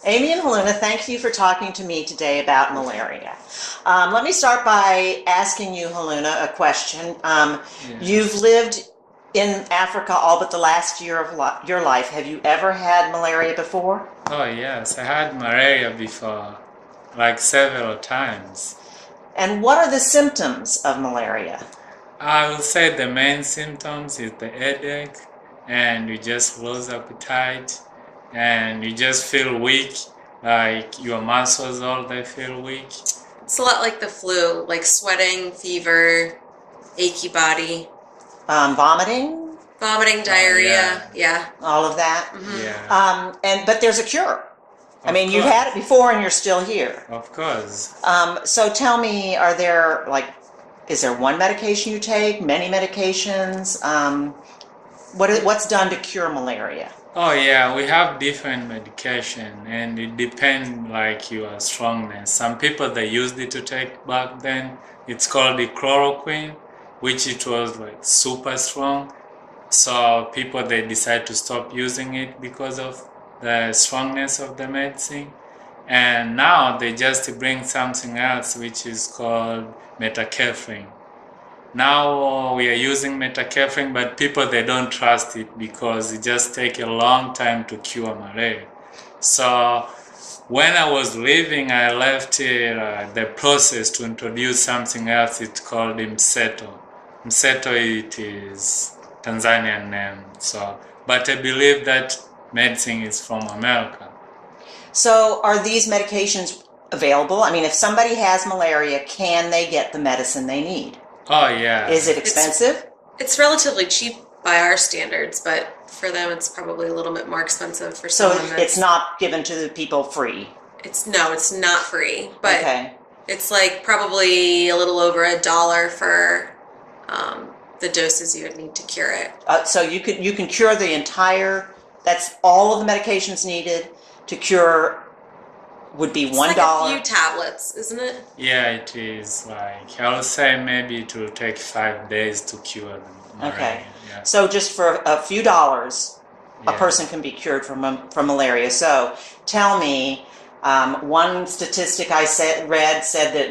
Amy and Haluna, thank you for talking to me today about malaria. Let me start by asking you, Haluna, a question. Yeah. You've lived in Africa all but the last year of your life. Have you ever had malaria before? Oh, yes, I had malaria before, like several times. And what are the symptoms of malaria? I will say the main symptoms is the headache, and you just lose appetite, and you just feel weak, like your muscles all they feel weak. It's a lot like the flu, like sweating, fever, achy body, Vomiting, vomiting, diarrhea. Yeah. all of that. Yeah, But there's a cure. I of mean, you've had it course, before and you're still here. of course. So tell me, is there one medication you take, many medications? What's done to cure malaria? Oh yeah, we have different medication and it depends like your strongness. Some people they used it to take back then. It's called the chloroquine, which it was like super strong. So people they decide to stop using it because of the strongness of the medicine. And now they just bring something else which is called metacaphyrin. Now we are using metacaphyrin, but people they don't trust it because it just take a long time to cure malaria. So when I was leaving, I left the process to introduce something else. It's called Mseto. Mseto it is Tanzanian name. So, but I believe that medicine is from America. So are these medications available? I mean, if somebody has malaria, can they get the medicine they need? Oh yeah. Is it expensive? It's relatively cheap by our standards, but for them it's probably a little bit more expensive for So someone it's not given to the people free. it's not free, but Okay. it's like probably a little over $1 for the doses you would need to cure it. So you can cure the entire. That's all of the medications needed to cure. Would be It's $1. like a few tablets, isn't it? Yeah, it is like I would say maybe it will take 5 days to cure the malaria. Okay. Yeah. So just for a few dollars, a Yeah. person can be cured from malaria. So tell me, one statistic I read said that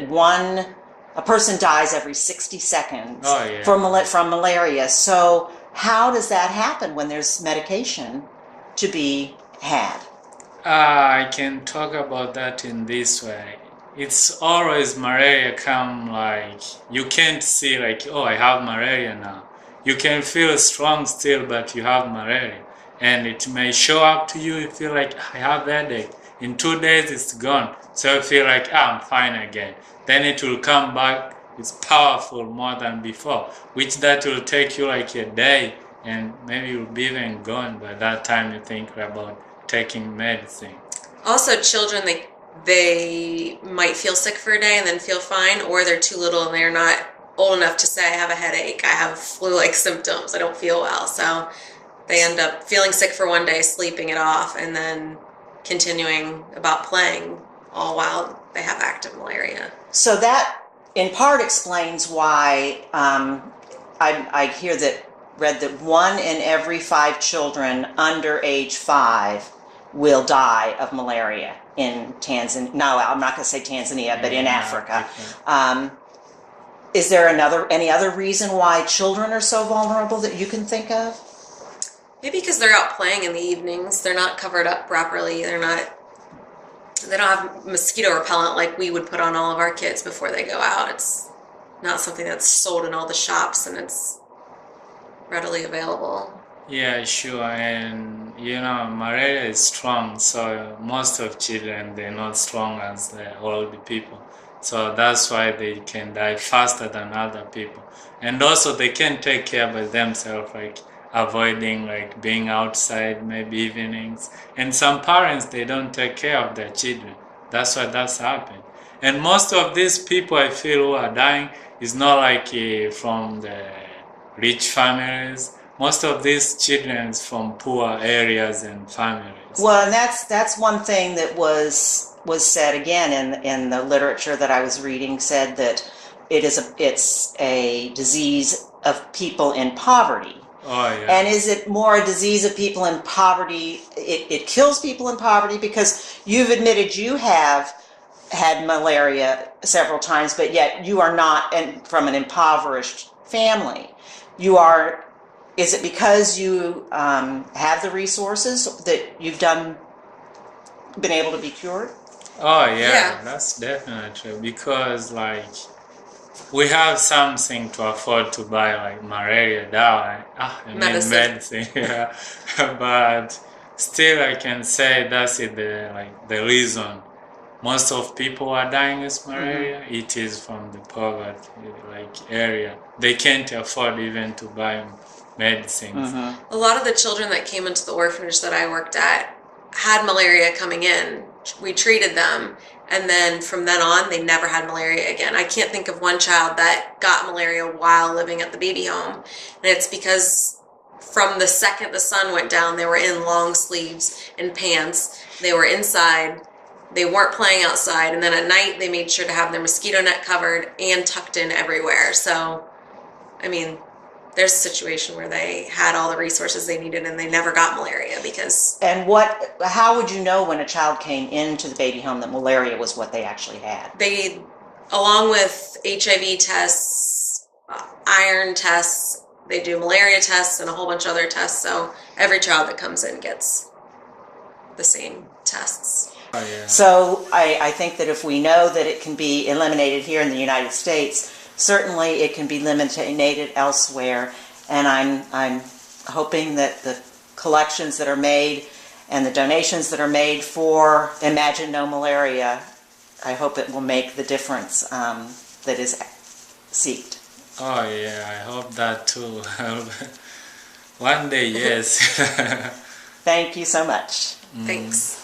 a person dies every 60 seconds Oh, yeah. from malaria. So how does that happen when there's medication to be had? I can talk about that in this way. It's always malaria come like you can't see like oh I have malaria now. You can feel strong still but you have malaria and it may show up to you. You feel like I have headache. In 2 days it's gone. So you feel like I'm fine again. Then it will come back. It's powerful more than before, which that will take you like a day and maybe you'll be even gone by that time you think about taking medicine. Also, children they might feel sick for a day and then feel fine, or they're too little and they're not old enough to say I have a headache, I have flu-like symptoms, I don't feel well. So they end up feeling sick for one day, sleeping it off, and then continuing about playing all while they have active malaria. So that in part explains why I read that 1 in every 5 children under age 5 will die of malaria in Tanzania. No, I'm not going to say Tanzania, but in Africa. Is there any other reason why children are so vulnerable that you can think of? Maybe because they're out playing in the evenings, they're not covered up properly, they don't have mosquito repellent like we would put on all of our kids before they go out. It's not something that's sold in all the shops and it's readily available. Yeah, sure. And malaria is strong, so most of children they're not strong as the old people. So that's why they can die faster than other people. And also they can take care by themselves, like avoiding like being outside maybe evenings. And some parents they don't take care of their children. That's why that's happened. And most of these people I feel who are dying is not like from the rich families. Most of these children is from poor areas and families. Well, and that's one thing that was said again in the literature that I was reading, said that it's a disease of people in poverty. Oh yeah. And is it more a disease of people in poverty? It kills people in poverty, because you've admitted you have had malaria several times, but yet you are not from an impoverished family. You are. Is it because you have the resources that you've been able to be cured? Oh yeah, Yeah. that's definitely because like we have something to afford to buy like malaria dye, I mean medicine, yeah. But still, I can say that's the reason most of people are dying with malaria. It is from the poverty area. They can't afford even to buy medicines. A lot of the children that came into the orphanage that I worked at had malaria coming in. We treated them, and then from then on, they never had malaria again. I can't think of one child that got malaria while living at the baby home, and it's because from the second the sun went down, they were in long sleeves and pants. They were inside. They weren't playing outside, and then at night they made sure to have their mosquito net covered and tucked in everywhere. So, I mean, there's a situation where they had all the resources they needed and they never got malaria because... And how would you know when a child came into the baby home that malaria was what they actually had? They, along with HIV tests, iron tests, they do malaria tests and a whole bunch of other tests. So every child that comes in gets the same tests. Oh, yeah. So I think that if we know that it can be eliminated here in the United States, certainly it can be eliminated elsewhere. And I'm hoping that the collections that are made and the donations that are made for Imagine No Malaria, I hope it will make the difference that is sought. Oh yeah, I hope that too. One day, yes. Thank you so much. Thanks.